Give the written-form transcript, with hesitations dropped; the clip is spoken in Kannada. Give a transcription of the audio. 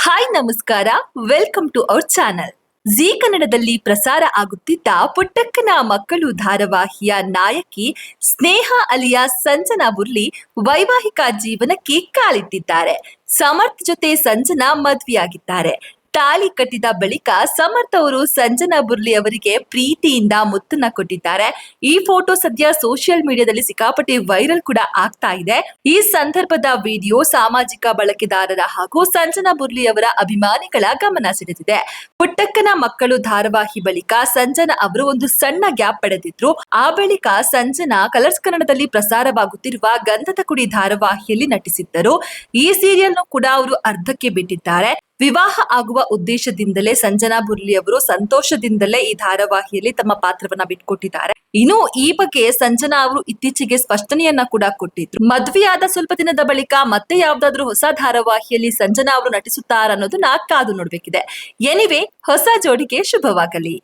ಹಾಯ್ ನಮಸ್ಕಾರ, welcome to our channel. Zee ಕನ್ನಡದಲ್ಲಿ ಪ್ರಸಾರ ಆಗುತ್ತಿದ್ದ ಪುಟ್ಟಕ್ಕನ ಮಕ್ಕಳು ಧಾರಾವಾಹಿಯ ನಾಯಕಿ ಸ್ನೇಹ ಅಲಿಯಾಸ್ ಸಂಜನಾ ಬುರ್ಲಿ ವೈವಾಹಿಕ ಜೀವನಕ್ಕೆ ಕಾಲಿಟ್ಟಿದ್ದಾರೆ. ಸಮರ್ಥ್ ಜೊತೆ ಸಂಜನಾ ಮದ್ವೆಯಾಗಿದ್ದಾರೆ. ತಾಳಿ ಕಟ್ಟಿದ ಬಳಿಕ ಸಮರ್ಥ್ ಅವರು ಸಂಜನಾ ಬುರ್ಲಿ ಅವರಿಗೆ ಪ್ರೀತಿಯಿಂದ ಮುತ್ತನ್ನ ಕೊಟ್ಟಿದ್ದಾರೆ. ಈ ಫೋಟೋ ಸದ್ಯ ಸೋಷಿಯಲ್ ಮೀಡಿಯಾದಲ್ಲಿ ಸಿಕ್ಕಾಪಟ್ಟೆ ವೈರಲ್ ಕೂಡ ಆಗ್ತಾ ಇದೆ. ಈ ಸಂದರ್ಭದ ವಿಡಿಯೋ ಸಾಮಾಜಿಕ ಬಳಕೆದಾರರ ಹಾಗೂ ಸಂಜನಾ ಬುರ್ಲಿ ಅವರ ಅಭಿಮಾನಿಗಳ ಗಮನ ಸೆಳೆದಿದೆ. ಪುಟ್ಟಕ್ಕನ ಮಕ್ಕಳು ಧಾರಾವಾಹಿ ಬಳಿಕ ಸಂಜನಾ ಅವರು ಒಂದು ಸಣ್ಣ ಗ್ಯಾಪ್ ಪಡೆದಿದ್ರು. ಆ ಬಳಿಕ ಸಂಜನಾ ಕಲರ್ಸ್ ಕನ್ನಡದಲ್ಲಿ ಪ್ರಸಾರವಾಗುತ್ತಿರುವ ಗಂಧದ ಕುಡಿ ಧಾರಾವಾಹಿಯಲ್ಲಿ ನಟಿಸಿದ್ದರು. ಈ ಸೀರಿಯಲ್ ಕೂಡ ಅವರು ಅರ್ಧಕ್ಕೆ ಬಿಟ್ಟಿದ್ದಾರೆ. ವಿವಾಹ ಆಗುವ ಉದ್ದೇಶದಿಂದಲೇ ಸಂಜನಾ ಬುರ್ಲಿ ಅವರು ಸಂತೋಷದಿಂದಲೇ ಈ ಧಾರಾವಾಹಿಯಲ್ಲಿ ತಮ್ಮ ಪಾತ್ರವನ್ನ ಬಿಟ್ಕೊಟ್ಟಿದ್ದಾರೆ. ಇನ್ನು ಈ ಬಗ್ಗೆ ಸಂಜನಾ ಅವರು ಇತ್ತೀಚೆಗೆ ಸ್ಪಷ್ಟನೆಯನ್ನ ಕೂಡ ಕೊಟ್ಟಿದ್ರು. ಮದ್ವೆಯಾದ ಸ್ವಲ್ಪ ದಿನದ ಬಳಿಕ ಮತ್ತೆ ಯಾವ್ದಾದ್ರು ಹೊಸ ಧಾರಾವಾಹಿಯಲ್ಲಿ ಸಂಜನಾ ಅವರು ನಟಿಸುತ್ತಾರ ಅನ್ನೋದನ್ನ ಕಾದು ನೋಡ್ಬೇಕಿದೆ. ಎನಿವೆ, ಹೊಸ ಜೋಡಿಗೆ ಶುಭವಾಗಲಿ.